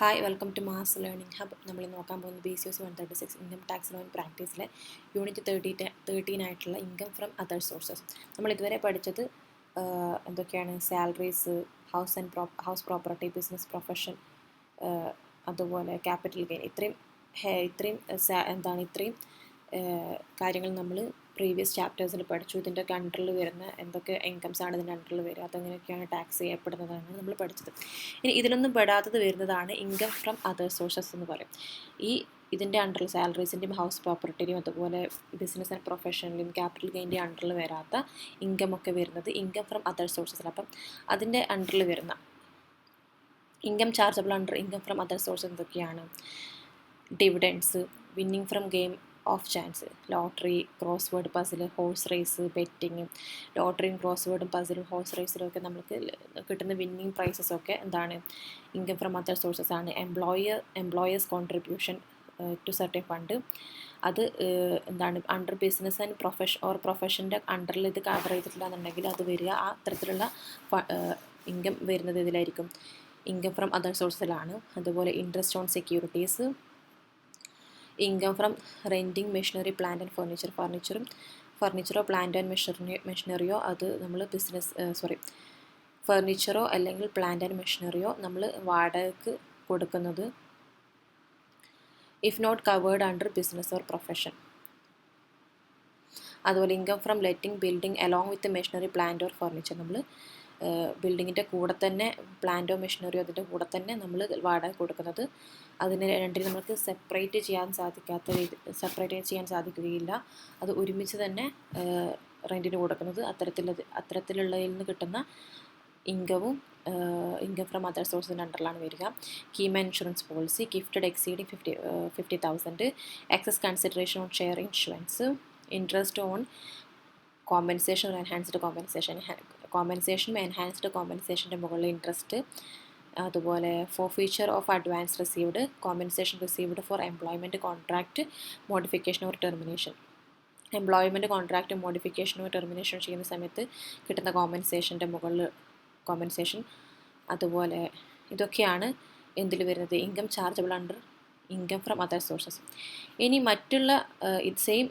Hi welcome to mass learning hub. നമ്മൾ നോക്കാൻ പോകുന്നത് BCOC 136 income tax law and പ്രാക്ടീസിലെ യൂണിറ്റ് 13 ആയിട്ടുള്ള ഇൻകം ഫ്രം അതർ സോഴ്സസ്. നമ്മൾ ഇതുവരെ പഠിച്ചത് എന്തൊക്കെയാണ്? Salaries, house property, business profession, അതുപോലെ ക്യാപിറ്റൽ ഗെയിൻ. ഇത്രയും കാര്യങ്ങൾ നമ്മൾ പ്രീവിയസ് ചാപ്റ്റേഴ്സിൽ പഠിച്ചു. ഇതിൻ്റെ അണ്ടറിൽ വരുന്ന എന്തൊക്കെ ഇൻകംസാണ് ഇതിൻ്റെ അണ്ടറിൽ വരിക, അതെങ്ങനെയൊക്കെയാണ് ടാക്സ് ചെയ്യപ്പെടുന്നതാണ് നമ്മൾ പഠിച്ചത്. ഇനി ഇതിലൊന്നും പെടാത്തത് വരുന്നതാണ് ഇൻകം ഫ്രം അതർ സോഴ്സസ് എന്ന് പറയും. ഇതിൻ്റെ അണ്ടറിൽ സാലറീസിൻ്റെയും ഹൗസ് പ്രോപ്പർട്ടിയുടെയും അതുപോലെ ബിസിനസ് ആൻഡ് പ്രൊഫഷനിലും ക്യാപിറ്റൽ ഗെയിൻ്റെ അണ്ടറിൽ വരാത്ത ഇൻകമൊക്കെ വരുന്നത് ഇൻകം ഫ്രം അതർ സോഴ്സസിൽ. അപ്പം അതിൻ്റെ അണ്ടറിൽ വരുന്ന income chargeable under income from other sources എന്തൊക്കെയാണ്? Dividends, winning from game of chance, lottery, crossword puzzle, horse race, betting. ലോട്ടറിയും ക്രോസ് വേർഡും പസിലും ഹോഴ്സ് റേസിലും ഒക്കെ നമുക്ക് കിട്ടുന്ന വിന്നിങ് പ്രൈസസൊക്കെ എന്താണ്? ഇൻകം ഫ്രം അതർ സോഴ്സസ് ആണ്. Employer's contribution to certain fund, അത് എന്താണ്? അണ്ടർ ബിസിനസ് ആൻഡ് പ്രൊഫഷൻ്റെ അണ്ടറിൽ ഇത് കവർ ചെയ്തിട്ടില്ലാന്നുണ്ടെങ്കിൽ അത് വരിക ആ അത്തരത്തിലുള്ള ഇൻകം വരുന്നത് ഇതിലായിരിക്കും, ഇൻകം ഫ്രം അതർ സോഴ്സിലാണ്. അതുപോലെ interest on securities, income from renting machinery, plant and ഫർണിച്ചറോ പ്ലാന്റ് ആൻഡ് മെഷീനറിയോ അത് നമ്മൾ ഫർണിച്ചറോ അല്ലെങ്കിൽ പ്ലാന്റ് ആൻഡ് മെഷീനറിയോ നമ്മൾ വാടകയ്ക്ക് കൊടുക്കുന്നത് if not covered under business or profession. അതുപോലെ income from letting building along with machinery, plant or furniture. നമ്മൾ ബിൽഡിങ്ങിൻ്റെ കൂടെ തന്നെ പ്ലാന്റോ മെഷീനറിയോ അതിൻ്റെ കൂടെ തന്നെ നമ്മൾ വാടക കൊടുക്കുന്നത്, അതിന് രണ്ടിനും നമുക്ക് സെപ്പറേറ്റ് ചെയ്യാൻ സാധിക്കുകയില്ല. അത് ഒരുമിച്ച് തന്നെ റെൻറ്റിന് കൊടുക്കുന്നത്, അത്തരത്തിലുള്ളതിൽ നിന്ന് കിട്ടുന്ന ഇൻകവും ഇൻകം ഫ്രം അതർ സോഴ്സിൻ്റെ അണ്ടറിലാണ് വരിക. കീം insurance policy, gifted exceeding 50,000, excess consideration on share insurance, interest on compensation or enhanced കോമ്പൻസേഷൻ്റെ മുകളിൽ ഇൻട്രസ്റ്റ്. അതുപോലെ forfeiture of advance received, compensation received for employment contract modification or termination. Employment contract മോഡിഫിക്കേഷനോ ടെർമിനേഷനോ ചെയ്യുന്ന സമയത്ത് കിട്ടുന്ന കോമ്പൻസേഷൻ. അതുപോലെ ഇതൊക്കെയാണ് എന്തിൽ വരുന്നത്? Income chargeable under income from other sources. ഇനി മറ്റുള്ള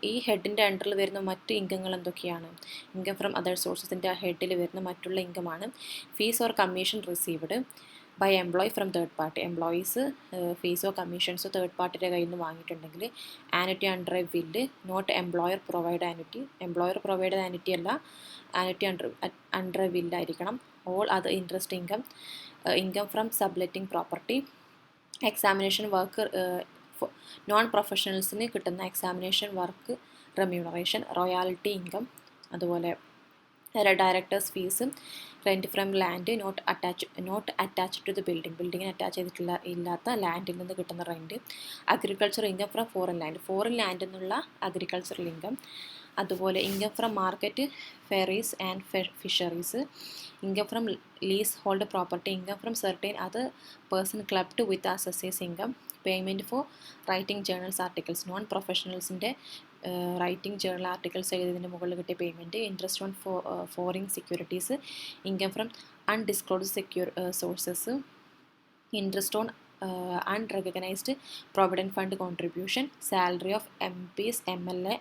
ഈ ഹെഡിൻ്റെ അണ്ടറിൽ വരുന്ന മറ്റ് ഇൻകങ്ങൾ എന്തൊക്കെയാണ്? ഇൻകം ഫ്രം അതർ സോഴ്സസിൻ്റെ ഹെഡിൽ വരുന്ന മറ്റുള്ള ഇൻകമാണ് fees or commission received by employee from third party. Employees ഫീസോ കമ്മീഷൻസോ തേർഡ് പാർട്ടിയുടെ കയ്യിൽ നിന്ന് വാങ്ങിയിട്ടുണ്ടെങ്കിൽ ആനുറ്റി അണ്ടർ എ വില്ല്, not employer provide annuity. Employer provide annuity അല്ല, ആനുറ്റി അണ്ടർ എ വില്ലായിരിക്കണം. All other interest income from subletting property, examination work, non പ്രൊഫഷണൽസിന് കിട്ടുന്ന examination work remuneration, royalty income. അതുപോലെ directors fees, rent from land not attached to the ബിൽഡിങ്ങിന് attach ഇല്ലാത്ത ലാൻഡിൽ നിന്ന് കിട്ടുന്ന rent. Agriculture income from foreign ലാൻഡിൽ നിന്നുള്ള അഗ്രികൾച്ചറൽ ഇൻകം. അതുപോലെ income from market, ferries and fisheries, income from leasehold property, income from certain other person clubbed with associates income, payment for writing journals articles. Non പ്രൊഫഷണൽസിൻ്റെ writing journal articles എഴുതിയതിന് മുകളിൽ കിട്ടിയ payment. Interest on foreign securities, income from undisclosed sources, interest on unrecognised provident fund contribution, salary of MPs, MLA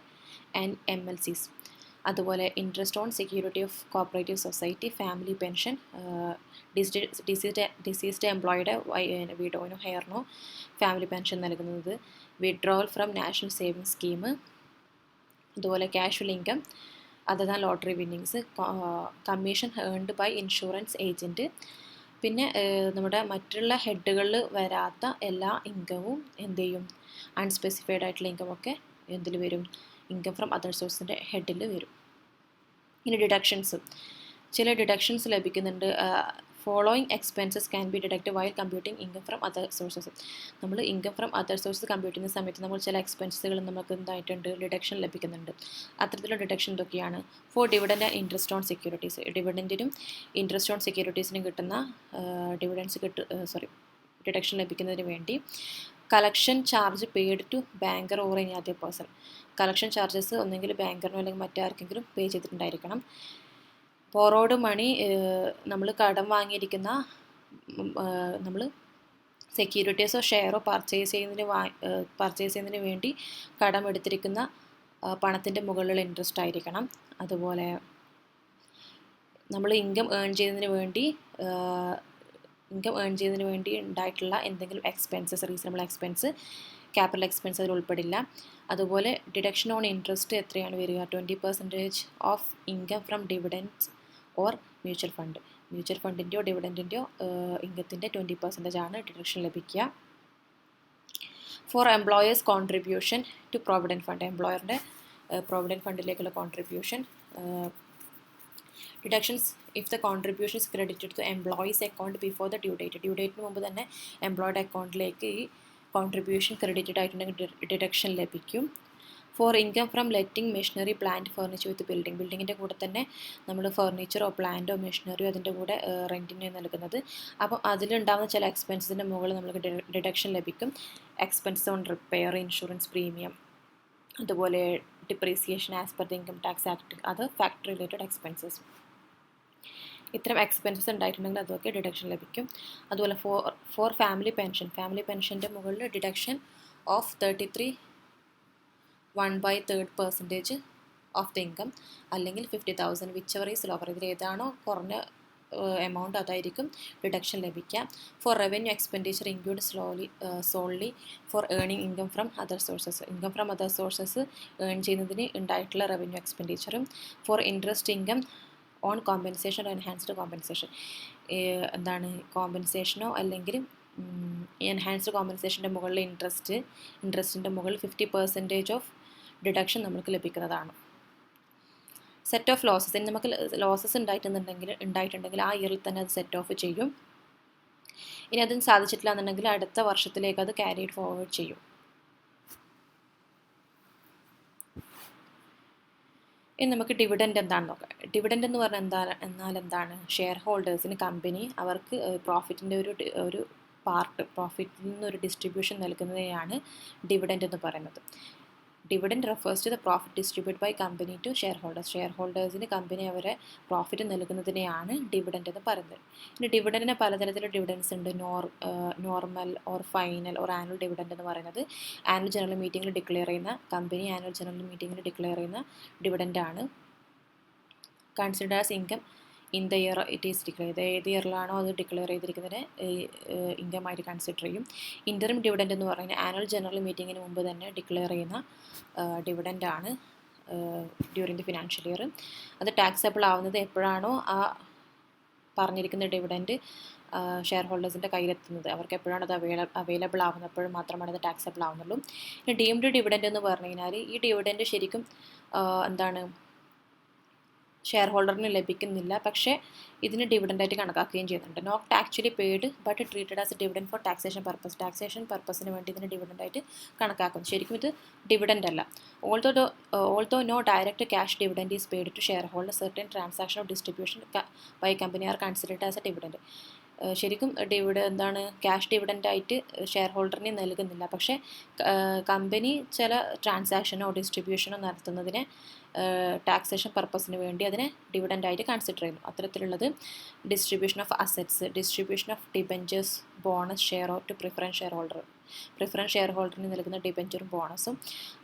and MLCs. അതുപോലെ interest on security of cooperative society, family pension, deceased എംപ്ലോയിയുടെ വിഡോനോ ഹെയറിനോ family pension നൽകുന്നത്, withdrawal from national savings scheme. അതുപോലെ casual income other than lottery winnings, commission earned by insurance agent. പിന്നെ നമ്മുടെ മറ്റുള്ള ഹെഡുകളിൽ വരാത്ത എല്ലാ ഇൻകവും എന്ത് ചെയ്യും? അൺസ്പെസിഫൈഡ് ആയിട്ടുള്ള ഇൻകമൊക്കെ എന്തിൽ വരും? ഇൻകം ഫ്രം അതർ സോഴ്സിൻ്റെ ഹെഡിൽ വരും. ഇനി ചില ഡിഡക്ഷൻസ് ലഭിക്കുന്നുണ്ട്. Following expenses can be deduct while computing income from other sources. നമ്മൾ income from other sources compute ചെയ്യുന്ന സമയത്ത് നമ്മൾ ചില എക്സ്പെൻസുകൾ നമുക്ക് എന്തായിട്ടുണ്ട്? ഡിഡക്ഷൻ ലഭിക്കുന്നുണ്ട്. അത്തരത്തിലുള്ള ഡിഡക്ഷൻ എന്തൊക്കെയാണ്? For dividend and interest on securities, ഡിവിഡൻറ്റിനും ഇൻട്രസ്റ്റ് ഓൺ സെക്യൂരിറ്റീസിനും കിട്ടുന്ന ഡിഡക്ഷൻ ലഭിക്കുന്നതിന് വേണ്ടി. Collection charge paid to banker or any other person. Collection charges ഒന്നെങ്കിൽ ബാങ്കറിനോ അല്ലെങ്കിൽ മറ്റാർക്കെങ്കിലും പേ ചെയ്തിട്ടുണ്ടായിരിക്കണം. ബോറോഡ് മണി, നമ്മൾ കടം വാങ്ങിയിരിക്കുന്ന നമ്മൾ സെക്യൂരിറ്റീസോ ഷെയറോ പർച്ചേസ് ചെയ്യുന്നതിന് വേണ്ടി കടമെടുത്തിരിക്കുന്ന പണത്തിൻ്റെ മുകളിലുള്ള ഇൻട്രസ്റ്റ് ആയിരിക്കണം. അതുപോലെ നമ്മൾ ഇൻകം ഏൺ ചെയ്യുന്നതിന് വേണ്ടി ഉണ്ടായിട്ടുള്ള എന്തെങ്കിലും expenses, reasonable expense, capital expense അതിൽ ഉൾപ്പെടില്ല. അതുപോലെ ഡിഡക്ഷൻ ഓൺ ഇൻട്രസ്റ്റ് എത്രയാണ് വരിക? 20% of income from dividends or mutual fund. Mutual ഫണ്ടിൻ്റെയോ ഡിവിഡൻറ്റിൻ്റെയോ ഇൻകത്തിൻ്റെ 20% ആണ് ഡിഡക്ഷൻ ലഭിക്കുക. For employer's contribution to provident fund. എംപ്ലോയറിൻ്റെ പ്രൊവിഡൻറ്റ് ഫണ്ടിലേക്കുള്ള contribution. Deductions if the contribution is credited to employee's account before the due date. Due ഡേറ്റിന് മുമ്പ് തന്നെ എംപ്ലോയിയുടെ അക്കൗണ്ടിലേക്ക് ഈ കോൺട്രിബ്യൂഷൻ ക്രെഡിറ്റഡ് ആയിട്ടുണ്ടെങ്കിൽ ഡിഡക്ഷൻ ലഭിക്കും. For income from letting machinery, plant, furniture with building. ബിൽഡിങ്ങിൻ്റെ കൂടെ തന്നെ നമ്മൾ ഫർണിച്ചറോ പ്ലാന്റോ മെഷീനറിയോ അതിൻ്റെ കൂടെ റെൻറ്റിന് നൽകുന്നത്. അപ്പം അതിലുണ്ടാകുന്ന ചില എക്സ്പെൻസിൻ്റെ മുകളിൽ നമുക്ക് ഡിഡക്ഷൻ ലഭിക്കും. Expense on repair, insurance premium, അതുപോലെ depreciation as per the income tax act, അത് ഫാക്ടറി റിലേറ്റഡ് എക്സ്പെൻസസ്. ഇത്തരം എക്സ്പെൻസസ് ഉണ്ടായിട്ടുണ്ടെങ്കിൽ അതൊക്കെ ഡിഡക്ഷൻ ലഭിക്കും. അതുപോലെ ഫോർ ഫാമിലി പെൻഷൻ. ഫാമിലി പെൻഷൻ്റെ മുകളിൽ deduction of 33 1/3% of the income, അല്ലെങ്കിൽ 50,000 വിച്ച് എവർ ഈസ് ലോവർ. ഇതിൽ ഏതാണോ കുറഞ്ഞ എമൗണ്ട് അതായിരിക്കും ഡിഡക്ഷൻ ലഭിക്കുക. For revenue expenditure include only for earning income from other sources. Income from other sources earn ചെയ്യുന്നതിന് ഉണ്ടായിട്ടുള്ള റവന്യൂ എക്സ്പെൻഡിച്ചറും. For interest income on compensation enhanced compensation. എന്താണ് കോമ്പൻസേഷനോ അല്ലെങ്കിൽ എൻഹാൻസ്ഡ് കോമ്പൻസേഷൻ്റെ മുകളിൽ ഇൻട്രസ്റ്റിൻ്റെ മുകളിൽ 50% ഓഫ് ഡിഡക്ഷൻ നമുക്ക് ലഭിക്കുന്നതാണ്. Set of losses. ഇനി നമുക്ക് ലോസസ് ഉണ്ടായിട്ടുണ്ടെങ്കിൽ ആ ഇയറിൽ തന്നെ അത് സെറ്റ് ഓഫ് ചെയ്യും. ഇനി അതിന് സാധിച്ചിട്ടില്ല എന്നുണ്ടെങ്കിൽ അടുത്ത വർഷത്തിലേക്ക് അത് ക്യാരിഡ് ഫോർവേഡ് ചെയ്യും. ഇനി നമുക്ക് ഡിവിഡൻഡ് എന്താണെന്ന് നോക്കാം. ഡിവിഡൻഡ് എന്ന് പറഞ്ഞാൽ എന്താണ്? ഷെയർ ഹോൾഡേഴ്സിന് കമ്പനി അവർക്ക് പ്രോഫിറ്റിൻ്റെ ഒരു പാർട്ട്, പ്രോഫിറ്റിൽ നിന്നൊരു ഡിസ്ട്രിബ്യൂഷൻ നൽകുന്നതിനെയാണ് ഡിവിഡൻഡ് എന്ന് പറയുന്നത്. Dividend refers to the profit distribute by company to shareholders. Share ഹോൾഡേഴ്സിന് കമ്പനി അവരെ പ്രോഫിറ്റ് നൽകുന്നതിനെയാണ് ഡിവിഡൻഡ് എന്ന് പറയുന്നത്. ഇനി ഡിവിഡൻഡിന് പലതരത്തിലുള്ള ഡിവിഡൻസ് ഉണ്ട്. Normal or final or annual dividend എന്ന് പറയുന്നത് ആനുവൽ ജനറൽ മീറ്റിംഗിൽ ഡിക്ലെയർ ചെയ്യുന്ന, കമ്പനി ആനുവൽ ജനറൽ മീറ്റിംഗിൽ ഡിക്ലെയർ ചെയ്യുന്ന ഡിവിഡൻഡാണ്. Consider as income in the year it is declare. ഏത് ഇയറിലാണോ അത് ഡിക്ലെയർ ചെയ്തിരിക്കുന്നതിന് ഇൻകമായിട്ട് കൺസിഡർ ചെയ്യും. ഇൻ്ററിം ഡിവിഡൻഡ് എന്ന് പറയുന്നത് ആനുവൽ ജനറൽ മീറ്റിങ്ങിന് മുമ്പ് തന്നെ ഡിക്ലെയർ ചെയ്യുന്ന ഡിവിഡൻഡാണ് ഡ്യൂറിങ് ദി ഫിനാൻഷ്യൽ ഇയർ. അത് ടാക്സബിൾ ആവുന്നത് എപ്പോഴാണോ ആ പറഞ്ഞിരിക്കുന്ന ഡിവിഡൻഡ് ഷെയർ ഹോൾഡേഴ്സിൻ്റെ കയ്യിലെത്തുന്നത്, അവർക്ക് എപ്പോഴാണ് അത് അവൈലബിൾ ആവുന്നത് അപ്പോഴും മാത്രമാണ് അത് ടാക്സബിൾ ആവുന്നുള്ളൂ. ഇനി ഡീംഡ് ഡിവിഡൻഡ് എന്ന് പറഞ്ഞു കഴിഞ്ഞാൽ ഈ ഡിവിഡൻഡ് ശരിക്കും എന്താണ് ഷെയർ ഹോൾഡറിന് ലഭിക്കുന്നില്ല, പക്ഷേ ഇതിന് ഡിവിഡൻഡായിട്ട് കണക്കാക്കുകയും ചെയ്യുന്നുണ്ട്. Not actually paid but treated as a dividend for taxation purpose. Taxation പർപ്പസിന് വേണ്ടി ഇതിന് ഡിവിഡൻഡായിട്ട് കണക്കാക്കും. ശരിക്കും ഇത് ഡിവിഡൻഡ് അല്ല. Although no direct cash dividend is paid to shareholder, certain transaction of distribution by company are considered as a dividend. ശരിക്കും എന്താണ് ക്യാഷ് ഡിവിഡൻഡായിട്ട് ഷെയർ ഹോൾഡറിന് നൽകുന്നില്ല, പക്ഷേ കമ്പനി ചില ട്രാൻസാക്ഷനോ ഡിസ്ട്രിബ്യൂഷനോ നടത്തുന്നതിന് ടാക്സേഷൻ പർപ്പസിന് വേണ്ടി അതിനെ ഡിവിഡൻഡായിട്ട് കൺസിഡർ ചെയ്യുന്നു. അത്തരത്തിലുള്ളത് distribution of assets, distribution of debentures, bonus, share to preference shareholder. Preference share ഹോൾഡറിന് നൽകുന്ന ഡിബെഞ്ചറും ബോണസും.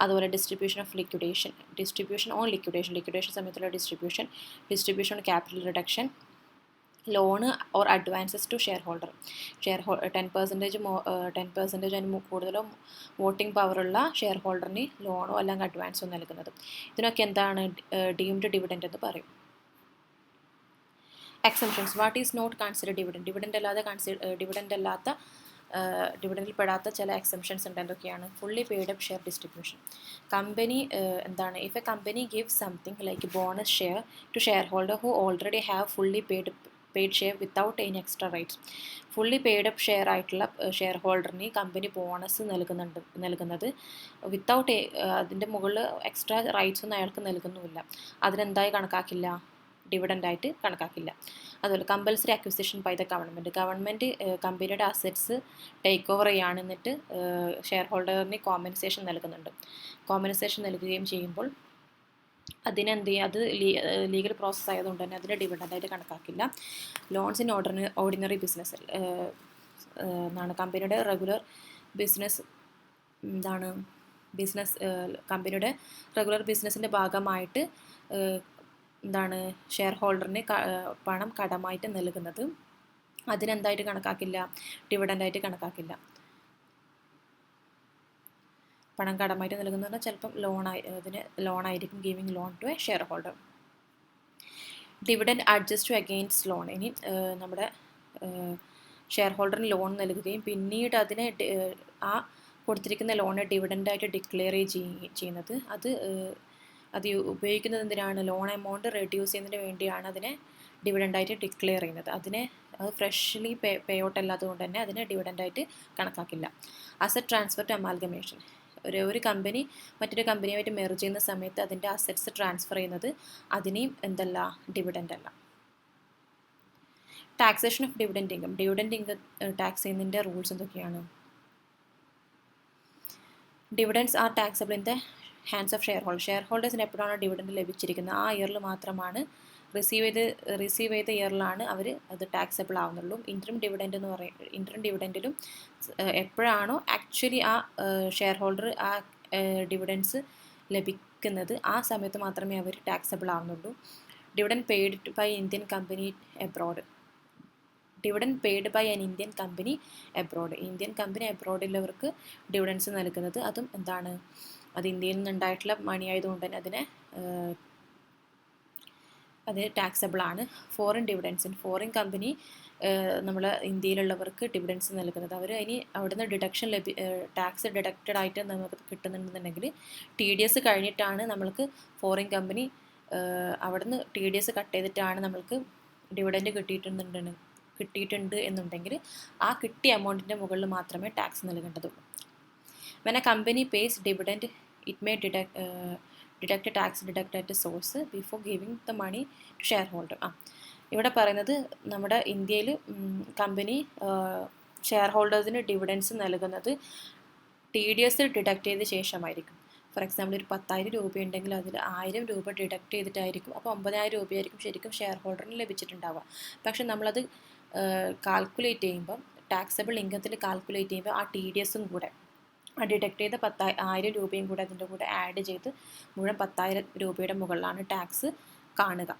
അതുപോലെ distribution of liquidation, distribution on liquidation സമയത്തുള്ള distribution on capital reduction, loan or advances to shareholder. 10% അതിന് കൂടുതലോ വോട്ടിംഗ് പവറുള്ള share ഹോൾഡറിന് ലോണോ അല്ലെങ്കിൽ അഡ്വാൻസോ നൽകുന്നത്. ഇതിനൊക്കെ എന്താണ് ഡീംഡ് ഡിവിഡൻഡ് എന്ന് പറയും. Exemptions. What is not considered dividend. ഡിവിഡൻഡിൽ പെടാത്ത ചില എക്സംഷൻസ് ഉണ്ട്. എന്തൊക്കെയാണ്? Fully paid up share distribution. Company എന്താണ് if a company give something like bonus share to shareholder who already have fully paid share without any extra rights. Fully paid up share ആയിട്ടുള്ള share ഹോൾഡറിന് company bonus നൽകുന്നത് without അതിൻ്റെ മുകളിൽ extra rights ഒന്നും അയാൾക്ക് നൽകുന്നുമില്ല. അതിനെന്തായി കണക്കാക്കില്ല? ഡിവിഡൻഡായിട്ട് കണക്കാക്കില്ല. അതുപോലെ compulsory acquisition by the government കമ്പനിയുടെ അസറ്റ്സ് ടേക്ക് ഓവർ ചെയ്യാണ്, എന്നിട്ട് ഷെയർ ഹോൾഡറിന് കോമ്പൻസേഷൻ നൽകുന്നുണ്ട്. കോമ്പൻസേഷൻ നൽകുകയും ചെയ്യുമ്പോൾ അതിനെന്ത് ചെയ്യും? അത് ലീഗൽ പ്രോസസ്സ് ആയതുകൊണ്ട് തന്നെ അതിന് ഡിവിഡൻഡായിട്ട് കണക്കാക്കില്ല. Loans in ordinary business. എന്താണ് കമ്പനിയുടെ റെഗുലർ ബിസിനസ് എന്താണ് കമ്പനിയുടെ റെഗുലർ ബിസിനസ്സിൻ്റെ ഭാഗമായിട്ട് എന്താണ് ഷെയർ ഹോൾഡറിന് പണം കടമായിട്ട് നൽകുന്നത്. അതിനെന്തായിട്ട് കണക്കാക്കില്ല? ഡിവിഡൻ്റായിട്ട് കണക്കാക്കില്ല. പണം കടമായിട്ട് നൽകുന്നത് പറഞ്ഞാൽ ചിലപ്പം ലോണായിരിക്കും, giving loan to a shareholder. Dividend adjust to against loan. ഇനി നമ്മുടെ ഷെയർ ഹോൾഡറിന് ലോൺ നൽകുകയും പിന്നീട് അതിനെ ആ കൊടുത്തിരിക്കുന്ന ലോണ് ഡിവിഡൻ്റായിട്ട് ഡിക്ലെയർ ചെയ്യുന്നത്, അത് ഉപയോഗിക്കുന്നത് എന്തിനാണ്? ലോൺ എമൗണ്ട് റെഡ്യൂസ് ചെയ്യുന്നതിന് വേണ്ടിയാണ് അതിനെ ഡിവിഡൻ്റായിട്ട് ഡിക്ലെയർ ചെയ്യുന്നത്. അത് ഫ്രഷ്ലി പേ ഔട്ട് അല്ലാത്തതുകൊണ്ട് തന്നെ അതിനെ ഡിവിഡൻ്റായിട്ട് കണക്കാക്കില്ല. Asset transfer to amalgamation. ഒരു കമ്പനി മറ്റൊരു കമ്പനിയുമായിട്ട് മെർജ് ചെയ്യുന്ന സമയത്ത് അതിൻ്റെ അസറ്റ്സ് ട്രാൻസ്ഫർ ചെയ്യുന്നത് അതിനെയും എന്തല്ല? ഡിവിഡൻ്റ് അല്ല. Taxation of dividend income. Dividend income tax ചെയ്യുന്നതിൻ്റെ റൂൾസ് എന്തൊക്കെയാണ്? Dividends are taxable in the hands of shareholder. Share ഹോൾഡേഴ്സിന് എപ്പോഴാണ് ഡിവിഡൻഡ് ലഭിച്ചിരിക്കുന്നത് ആ ഇയറിൽ മാത്രമാണ് റിസീവ് ചെയ്ത ഇയറിലാണ് അവർ അത് ടാക്സബിൾ ആവുന്നുള്ളൂ. ഇൻട്രം ഡിവിഡൻറ്റിലും എപ്പോഴാണോ ആക്ച്വലി ആ ഷെയർ ഹോൾഡർ ആ ഡിവിഡൻസ് ലഭിക്കുന്നത് ആ സമയത്ത് മാത്രമേ അവർ ടാക്സബിൾ ആവുന്നുള്ളൂ. Dividend paid by Indian company abroad. Dividend paid by an Indian company abroad. Indian company എബ്രോഡിലുള്ളവർക്ക് ഡിവിഡൻസ് നൽകുന്നത് അതും എന്താണ്? അത് ഇന്ത്യയിൽ നിന്നുണ്ടായിട്ടുള്ള മണി ആയതുകൊണ്ട് തന്നെ അത് ടാക്സബിൾ ആണ്. ഫോറിൻ ഡിവിഡൻസിന് ഫോറിൻ കമ്പനി നമ്മൾ ഇന്ത്യയിലുള്ളവർക്ക് ഡിവിഡൻസ് നൽകുന്നത് അവർ ഇനി അവിടുന്ന് ടാക്സ് ഡിഡക്റ്റഡ് ആയിട്ട് നമുക്ക് കിട്ടുന്നുണ്ടെന്നുണ്ടെങ്കിൽ TDS കഴിഞ്ഞിട്ടാണ് നമ്മൾക്ക് ഫോറിൻ കമ്പനി അവിടുന്ന് TDS കട്ട് ചെയ്തിട്ടാണ് നമ്മൾക്ക് ഡിവിഡൻഡ് കിട്ടിയിട്ടുണ്ട് എന്നുണ്ടെങ്കിൽ ആ കിട്ടിയ എമൗണ്ടിൻ്റെ മുകളിൽ മാത്രമേ ടാക്സ് നൽകേണ്ടതുള്ളൂ. When a company pays dividend it may deduct tax deduct at source before giving the money to shareholder. ഇവിടെ പറയുന്നത് നമ്മുടെ ഇന്ത്യയിൽ കമ്പനി ഷെയർ ഹോൾഡേഴ്സിന് ഡിവിഡൻസ് നൽകുന്നത് TDS ഡിഡക്റ്റ് ചെയ്ത ശേഷമായിരിക്കും. ഫോർ എക്സാമ്പിൾ ഒരു 10,000 രൂപയുണ്ടെങ്കിൽ അതിൽ 1000 രൂപ ഡിഡക്റ്റ് ചെയ്തിട്ടായിരിക്കും. അപ്പോൾ 9,000 രൂപയായിരിക്കും ശരിക്കും ഷെയർ ഹോൾഡറിന് ലഭിച്ചിട്ടുണ്ടാവുക. പക്ഷെ നമ്മളത് കാൽക്കുലേറ്റ് ചെയ്യുമ്പം ടാക്സബിൾ ഇൻകത്തിൽ കാൽക്കുലേറ്റ് ചെയ്യുമ്പോൾ ആ TDSും കൂടെ ആ ഡിഡക്റ്റ് ചെയ്ത 10,000 രൂപയും കൂടെ അതിൻ്റെ കൂടെ ആഡ് ചെയ്ത് മുഴുവൻ 10,000 രൂപയുടെ മുകളിലാണ് ടാക്സ് കാണുക.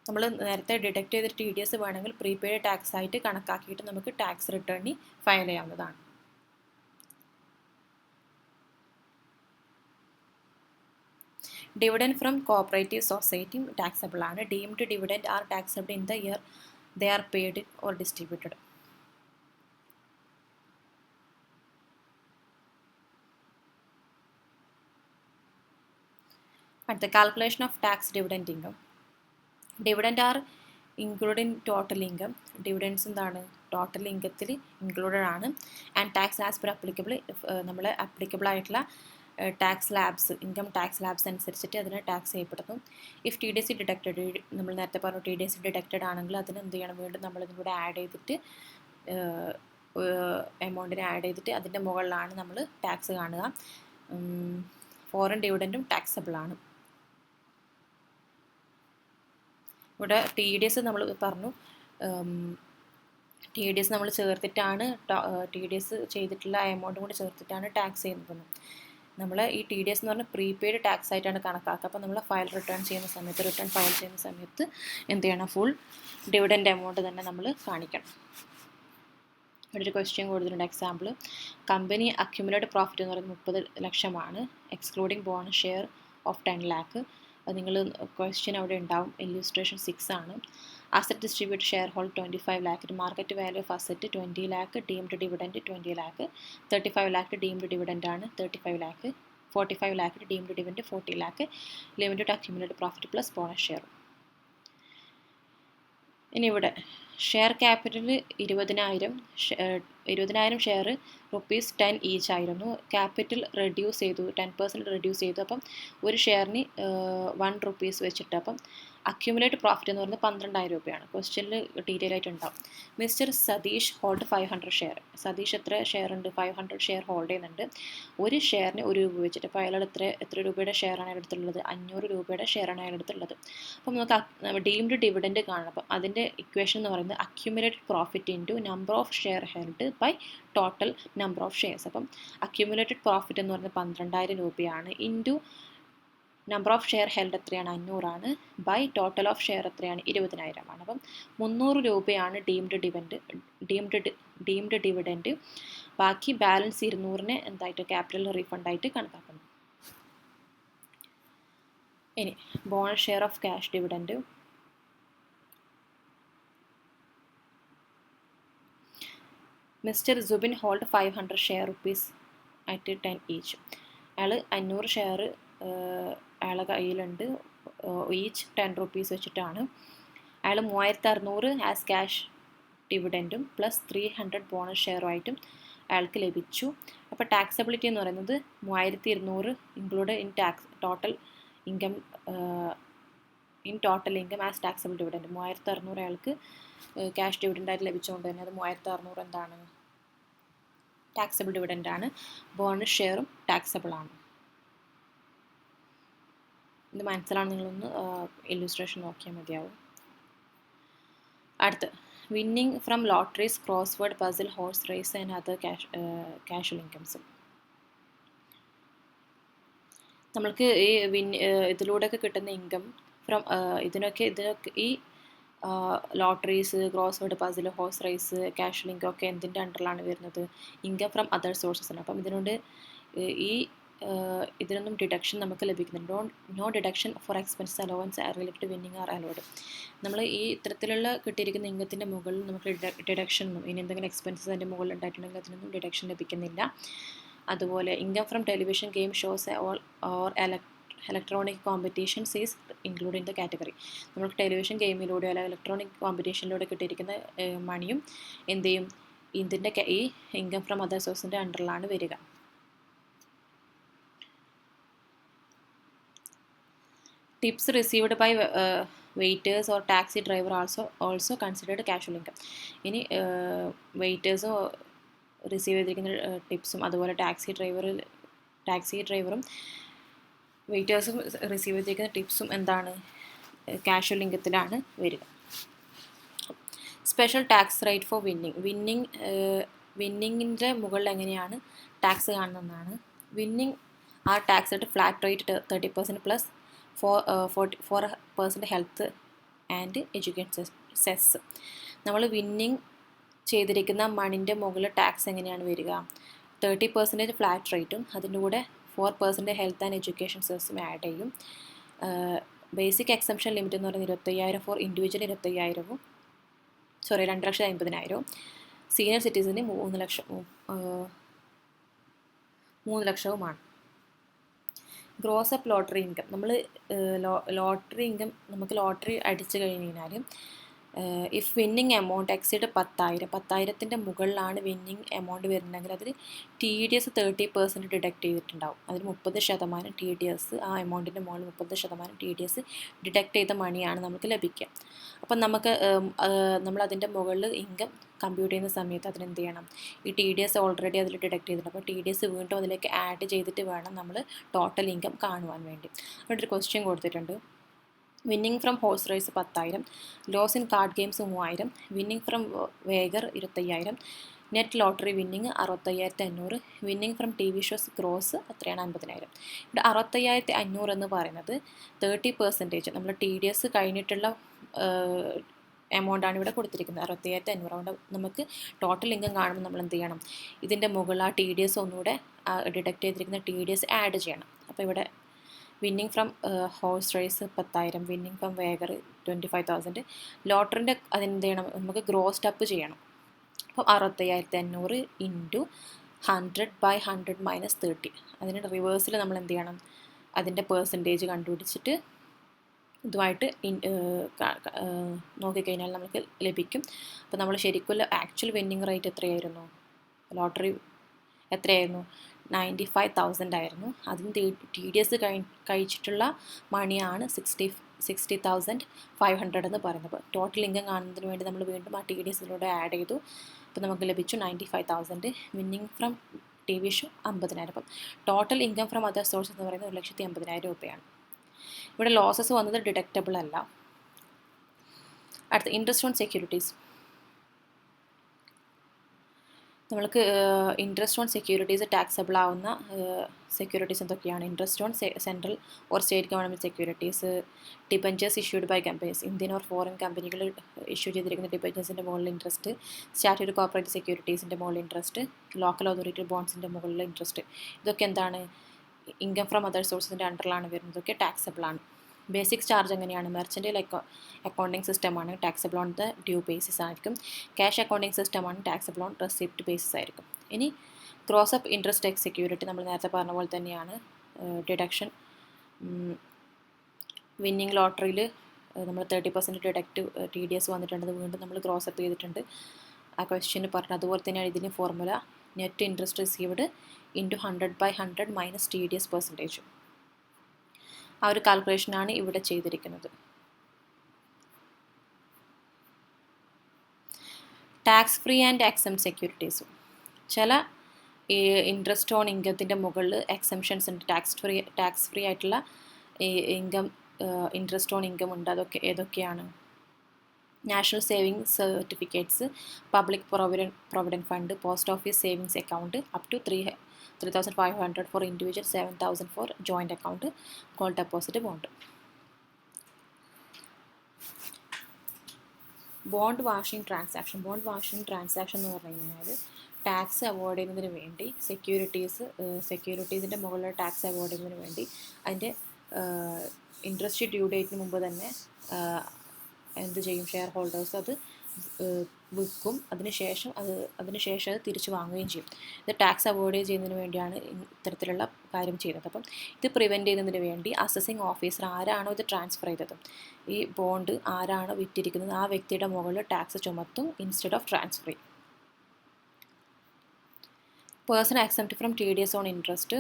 നമ്മൾ നേരത്തെ ഡിഡക്റ്റ് ചെയ്ത TDS വേണമെങ്കിൽ പ്രീപെയ്ഡ് ടാക്സ് ആയിട്ട് കണക്കാക്കിയിട്ട് നമുക്ക് ടാക്സ് റിട്ടേണിൽ ഫയൽ ചെയ്യാവുന്നതാണ്. Dividend from cooperative society taxable ആണ്. Deemed dividend are taxable in the year they are paid or distributed. അടുത്ത calculation of tax dividend income. Dividend are include in total income. Dividends എന്താണ്? Total ഇൻകത്തിൽ included ആണ്. And tax as per applicable. നമ്മൾ applicable ആയിട്ടുള്ള tax slabs income tax slabs അനുസരിച്ചിട്ട് അതിനെ tax ചെയ്യപ്പെടുന്നു. If TDS deducted, നമ്മൾ നേരത്തെ പറഞ്ഞു TDS ഡിഡക്റ്റഡ് ആണെങ്കിൽ അതിന് എന്ത് ചെയ്യണം? വീണ്ടും നമ്മളിതിൻ്റെ കൂടെ ആഡ് ചെയ്തിട്ട് എമൗണ്ടിനെ ആഡ് ചെയ്തിട്ട് അതിൻ്റെ മുകളിലാണ് നമ്മൾ ടാക്സ് കാണുക. ഫോറിൻ ഡിവിഡൻറ്റും ടാക്സബിൾ ആണ്. ഇവിടെ TDS നമ്മൾ പറഞ്ഞു, TDS നമ്മൾ ചേർത്തിട്ടാണ് TDS ചെയ്തിട്ടുള്ള എമൗണ്ടും കൂടി ചേർത്തിട്ടാണ് ടാക്സ് ചെയ്യുന്നത്. നമ്മൾ ഈ TDS എന്ന് പറഞ്ഞാൽ പ്രീപെയ്ഡ് ടാക്സ് ആയിട്ടാണ് കണക്കാക്കുക. അപ്പോൾ നമ്മൾ റിട്ടേൺ ഫയൽ ചെയ്യുന്ന സമയത്ത് എന്ത് ചെയ്യണം? ഫുൾ ഡിവിഡൻഡ് എമൗണ്ട് തന്നെ നമ്മൾ കാണിക്കണം. ഇവിടെ ഒരു ക്വസ്റ്റ്യൻ കൊടുത്തിട്ടുണ്ട്. എക്സാമ്പിൾ, കമ്പനി അക്യുമുലേറ്റഡ് പ്രോഫിറ്റ് എന്ന് പറയുന്നത് 30 ലക്ഷമാണ്, excluding bonus share of 10 lakh. അത് നിങ്ങൾ ക്വസ്റ്റ്യൻ അവിടെ ഉണ്ടാവും. ഇല്ലുസ്ട്രേഷൻ 6 ആണ്. Asset distribute share hold 25 lakh. Market value of asset 20 lakh. Deemed dividend 20 lakh. 35 lakh deemed dividend ആണ് 35 lakh. 45 lakh deemed dividend 40 lakh. Limited accumulated profit plus bonus share. ഇനി ഇവിടെ share capital 20,000 share ₹10 each ആയിരുന്നു. Capital reduce ചെയ്തു, 10% reduce ചെയ്തു. അപ്പം ഒരു ഷെയറിന് ₹1 വെച്ചിട്ട്. അപ്പം അക്യുമുലേറ്റ് പ്രോഫിറ്റ് എന്ന് പറയുന്നത് 12,000 രൂപയാണ്. ക്വസ്റ്റ്യനിൽ ഡീറ്റെയിൽ ആയിട്ട് ഉണ്ടാവും. Mister Satish hold 500 share. Satish എത്ര ഷെയർ ഉണ്ട്? 500 ഷെയർ ഹോൾഡ് ചെയ്യുന്നുണ്ട്. ഒരു ഷെയറിന് 1 രൂപ വെച്ചിട്ട്. അപ്പോൾ അയാൾ എത്ര രൂപയുടെ ഷെയറാണ് അയാൾ എടുത്തുള്ളത്? 500 രൂപയുടെ ഷെയറാണ് അയാൾ എടുത്തുള്ളത്. അപ്പം നമുക്ക് ഡീംഡ് ഡിവിഡൻഡ് കാണണം. അപ്പം അതിൻ്റെ ഇക്വേഷൻ എന്ന് പറയുന്നത് accumulated profit into number of share held by total number of shares. അപ്പം അക്യുമുലേറ്റഡ് പ്രോഫിറ്റ് എന്ന് പറയുന്നത് 12,000 രൂപയാണ്. Into number of share held എത്രയാണ്? 500 ബൈ ടോട്ടൽ ഓഫ് ഷെയർ എത്രയാണ്? 20,000 ആണ്. അപ്പം 300 രൂപയാണ് ഡീംഡ് ഡിവിഡൻഡ്. ബാക്കി ബാലൻസ് 200 എന്തായിട്ട് ക്യാപിറ്റൽ റീഫണ്ടായിട്ട് കണക്കാക്കുന്നു. ഇനി bonus share of cash dividend. Mister Subin hold 500 share rupees at 10 each. അയാൾ 500 ഷെയർ അയാളുടെ കയ്യിലുണ്ട്. ഈച്ച് 10 റുപ്പീസ് വെച്ചിട്ടാണ്. അയാൾ 3,600 ആസ് ക്യാഷ് ഡിവിഡൻറ്റും പ്ലസ് 300 ബോണസ് ഷെയറുമായിട്ടും അയാൾക്ക് ലഭിച്ചു. അപ്പോൾ ടാക്സബിലിറ്റി എന്ന് പറയുന്നത് 3,200 include in total income as taxable dividend. 3,600 അയാൾക്ക് ക്യാഷ് ഡിവിഡൻ്റായിട്ട് ലഭിച്ചുകൊണ്ട് തന്നെ അത് 3,600 എന്താണ്? ടാക്സബിൾ ഡിവിഡൻ്റാണ്. ബോണസ് ഷെയറും ടാക്സബിൾ ആണ്. ഇത് മനസ്സിലാണ്. നിങ്ങളൊന്ന് ഇല്ലുസ്ട്രേഷൻ നോക്കിയാൽ മതിയാവും. അടുത്ത് winning from lotteries, crossword puzzle, horse race and other casual incomes. നമ്മൾക്ക് ഈ ഇതിലൂടെയൊക്കെ കിട്ടുന്ന ഇൻകം ഫ്രം ഇതിനൊക്കെ ഈ lotteries, crossword puzzle, horse raise, casual income ഒക്കെ എന്തിൻ്റെ അണ്ടറിലാണ് വരുന്നത്? ഇൻകം ഫ്രം അതർ സോഴ്സസ് ആണ്. അപ്പം ഇതിനോട് ഇതിനൊന്നും ഡിഡക്ഷൻ നമുക്ക് ലഭിക്കുന്നുണ്ട്. No deduction for expenses, allowance related winning are allowed. നമ്മൾ ഈ ഇത്തരത്തിലുള്ള കിട്ടിയിരിക്കുന്ന ഇൻകത്തിൻ്റെ മുകളിൽ നമുക്ക് ഡിഡക്ഷൻ ഒന്നും, ഇനി എന്തെങ്കിലും എക്സ്പെൻസസ് അതിൻ്റെ മുകളിൽ ഉണ്ടായിട്ടുണ്ടെങ്കിൽ അതിനൊന്നും ഡിഡക്ഷൻ ലഭിക്കുന്നില്ല. അതുപോലെ income from television, game shows or electronic competitions is include in the category. നമുക്ക് ടെലിവിഷൻ ഗെയിമിലൂടെ അല്ലെങ്കിൽ ഇലക്ട്രോണിക് കോമ്പറ്റീഷനിലൂടെ കിട്ടിയിരിക്കുന്ന മണിയും എന്ത് ചെയ്യും? ഇതിൻ്റെ ഈ ഇൻകം ഫ്രം അതർ സോഴ്സിൻ്റെ അണ്ടറിലാണ് വരിക. Tips received by waiters or taxi driver also considered casual income. ഇനി വെയിറ്റേഴ്സോ റിസീവ് ചെയ്തിരിക്കുന്ന ടിപ്സും അതുപോലെ ടാക്സി ഡ്രൈവറും വെയിറ്റേഴ്സും റിസീവ് ചെയ്തിരിക്കുന്ന ടിപ്സും എന്താണ്? കാഷ്വൽ ഇൻകത്തിലാണ് വരിക. സ്പെഷ്യൽ ടാക്സ് റേറ്റ് ഫോർ വിന്നിങ്ങിൻ്റെ മുകളിൽ എങ്ങനെയാണ് ടാക്സ് കാണുന്നതെന്നാണ്. വിന്നിങ് ആ tax rate flat rate 30% plus 4% health and education cess. നമ്മൾ വിന്നിങ് ചെയ്തിരിക്കുന്ന മണിൻ്റെ മുകളിൽ ടാക്സ് എങ്ങനെയാണ് വരിക? 30% ഫ്ലാറ്റ് റേറ്റും അതിൻ്റെ കൂടെ 4% ഹെൽത്ത് ആൻഡ് എഡ്യൂക്കേഷൻ സെസ്സും ആഡ് ചെയ്യും. ബേസിക് എക്സംഷൻ ലിമിറ്റ് എന്ന് പറയുന്നത് 25,000 ഫോർ ഇൻഡിവിജ്വൽ 25,000 2,50,000. സീനിയർ സിറ്റിസന് 3 ലക്ഷവുമാണ്. Gross up lottery income. നമ്മൾ ലോട്ടറി ഇൻകം നമുക്ക് ലോട്ടറി അടിച്ചു കഴിഞ്ഞാൽ ഇഫ് വിന്നിങ് എമൗണ്ട് എക്സീഡ് 10,000 മുകളിലാണ് വിന്നിങ് എമൗണ്ട് വരുന്നുണ്ടെങ്കിൽ അതിൽ TDS 30% ഡിഡക്റ്റ് ചെയ്തിട്ടുണ്ടാവും. അതിൽ 30% TDS, ആ എമൗണ്ടിൻ്റെ മുകളിൽ 30% TDS ഡിഡക്റ്റ് ചെയ്ത മണിയാണ് നമുക്ക് ലഭിക്കുക. അപ്പം നമുക്ക് നമ്മളതിൻ്റെ മുകളിൽ ഇൻകം കമ്പ്യൂട്ട് ചെയ്യുന്ന സമയത്ത് അതിനെന്ത് ചെയ്യണം? ഈ TDS ഓൾറെഡി അതിൽ ഡിഡക്റ്റ് ചെയ്തിട്ടുണ്ട്. അപ്പോൾ TDS വീണ്ടും അതിലേക്ക് ആഡ് ചെയ്തിട്ട് വേണം നമ്മൾ ടോട്ടൽ ഇൻകം കാണുവാൻ വേണ്ടി. അവിടെ ഒരു ക്വസ്റ്റ്യൻ കൊടുത്തിട്ടുണ്ട്. Winning from horse race 10,000, loss in card games 3,000, winning from wager 25,000, net lottery winning 65,500, winning from TV shows gross എത്രയാണ്? 50,000. ഇവിടെ 65,500 എന്ന് പറയുന്നത് 30% നമ്മൾ TDS കഴിഞ്ഞിട്ടുള്ള എമൗണ്ടാണ് ഇവിടെ കൊടുത്തിരിക്കുന്നത്. 65,500. അതുകൊണ്ട് നമുക്ക് ടോട്ടൽ ഇൻകം കാണുമ്പോൾ നമ്മൾ എന്ത് ചെയ്യണം? ഇതിൻ്റെ മുകളിൽ ആ TDS ഒന്നുകൂടെ ഡിഡക്റ്റ് ചെയ്തിരിക്കുന്ന TDS ആഡ് ചെയ്യണം. അപ്പോൾ ഇവിടെ winning from horse race 10,000, winning from wager 25,000. ലോട്ടറിൻ്റെ അതെന്ത് ചെയ്യണം? നമുക്ക് ഗ്രോസ്ഡ് അപ്പ് ചെയ്യണം. അപ്പോൾ 65,500 ഇൻറ്റു 100/100 മൈനസ് 30. അതിന് റിവേഴ്സിൽ നമ്മൾ എന്ത് ചെയ്യണം? അതിൻ്റെ പെർസെൻറ്റേജ് കണ്ടുപിടിച്ചിട്ട് ഇതുമായിട്ട് നോക്കിക്കഴിഞ്ഞാൽ നമുക്ക് ലഭിക്കും. അപ്പോൾ നമ്മൾ ശരിക്കും ആക്ച്വൽ വിന്നിങ് റേറ്റ് എത്രയായിരുന്നു? ലോട്ടറി എത്രയായിരുന്നു? 95,000 ആയിരുന്നു. അതിന് TDS കഴിച്ചിട്ടുള്ള മണിയാണ് 60,500 എന്ന് പറയുന്നത്. ടോട്ടൽ ഇൻകം കാണുന്നതിന് വേണ്ടി നമ്മൾ വീണ്ടും ആ TDS ആഡ് ചെയ്തു. അപ്പോൾ നമുക്ക് ലഭിച്ചു 95,000. Winning from TV show 50,000. അപ്പം total income from other sources എന്ന് പറയുന്നത് 1,50,000 രൂപയാണ്. ഇവിടെ ലോസസ് വന്നത് ഡിഡക്റ്റബിൾ അല്ല. അടുത്ത ഇൻട്രസ്റ്റ് ഓൺ സെക്യൂരിറ്റീസ്. നമ്മൾക്ക് ഇൻട്രസ്റ്റ് ഓൺ സെക്യൂരിറ്റീസ് ടാക്സബിൾ ആവുന്ന സെക്യൂരിറ്റീസ് എന്തൊക്കെയാണ്? Interest on central or state government securities, debentures issued by companies, Indian or foreign കമ്പനികൾ ഇഷ്യൂ ചെയ്തിരിക്കുന്ന ഡിബഞ്ചേഴ്സിൻ്റെ മുകളിൽ ഇൻട്രസ്റ്റ്, സ്റ്റാറ്റ്യൂട്ടറി കോർപ്പറേറ്റ് സെക്യൂരിറ്റീസിൻ്റെ മുകളിൽ ഇൻട്രസ്റ്റ്, ലോക്കൽ അതോറിറ്റി ബോൺസിൻ്റെ മുകളിൽ ഇൻട്രസ്റ്റ്. ഇതൊക്കെ എന്താണ്? ഇൻകം ഫ്രം അതർ സോഴ്സിൻ്റെ അണ്ടറിലാണ് വരുന്നത്. ഇതൊക്കെ ടാക്സബിൾ ആണ്. ബേസിക് ചാർജ് എങ്ങനെയാണ്? മെർച്ചൻ്റൈൽ അക്കൗണ്ടിങ് സിസ്റ്റമാണ് taxable on the due basis ആയിരിക്കും. ക്യാഷ് അക്കൗണ്ടിങ് സിസ്റ്റമാണ് ടാക്സബിൾ ഓൺ റെസിപ്റ്റ് ബേസിസ് ആയിരിക്കും. ഇനി gross up interest X security നമ്മൾ നേരത്തെ പറഞ്ഞ പോലെ തന്നെയാണ്. ഡിഡക്ഷൻ വിന്നിങ് ലോട്ടറിയിൽ നമ്മൾ 30% ഡിഡക്റ്റ് TDS വന്നിട്ടുണ്ട്. വീണ്ടും നമ്മൾ ഗ്രോസ് അപ്പ് ചെയ്തിട്ടുണ്ട്. ആ ക്വസ്റ്റ്യന് പറഞ്ഞു അതുപോലെ തന്നെയാണ് ഇതിന് formula. Net interest received into 100/100 minus TDS percentage. ആ ഒരു കാൽക്കുലേഷനാണ് ഇവിടെ ചെയ്തിരിക്കുന്നത്. ടാക്സ് ഫ്രീ ആൻഡ് എക്സംപ്റ്റ് സെക്യൂരിറ്റീസും. ചില ഇൻട്രസ്റ്റ് ഓൺ ഇൻകത്തിൻ്റെ മുകളിൽ എക്സംഷൻസ് ഉണ്ട്. ടാക്സ് ഫ്രീ ആയിട്ടുള്ള ഇൻകം ഇൻട്രസ്റ്റ് ഓൺ ഇൻകം ഉണ്ട്. അതൊക്കെ ഏതൊക്കെയാണ്? National savings certificates, public provident fund, post office savings account up to 3,500 for individual, 7,000 for joint account, gold deposit, bond. Bond washing transaction എന്ന് പറഞ്ഞു കഴിഞ്ഞാൽ ടാക്സ് അവോയ്ഡ് ചെയ്യുന്നതിന് വേണ്ടി സെക്യൂരിറ്റീസിൻ്റെ മുകളിലുള്ള ടാക്സ് അവോയ്ഡ് ചെയ്യുന്നതിന് വേണ്ടി അതിൻ്റെ ഇൻട്രസ്റ്റ് ഡ്യൂ ഡേറ്റിന് മുമ്പ് തന്നെ എന്ത് ചെയ്യും? ഷെയർ ഹോൾഡേഴ്സ് അത് വിൽക്കും. അതിനുശേഷം അത് തിരിച്ചു വാങ്ങുകയും ചെയ്യും. ഇത് ടാക്സ് അവോയ്ഡ് ചെയ്യുന്നതിന് വേണ്ടിയാണ് ഇത്തരത്തിലുള്ള കാര്യം ചെയ്യുന്നത്. അപ്പം ഇത് പ്രിവെൻറ്റ് ചെയ്യുന്നതിന് വേണ്ടി അസസിങ് ഓഫീസർ ആരാണോ ഇത് ട്രാൻസ്ഫർ ചെയ്തത്, ഈ ബോണ്ട് ആരാണോ വിറ്റിരിക്കുന്നത്, ആ വ്യക്തിയുടെ മുകളിൽ ടാക്സ് ചുമത്തും instead of transferring. Person exempt from TDS on interest.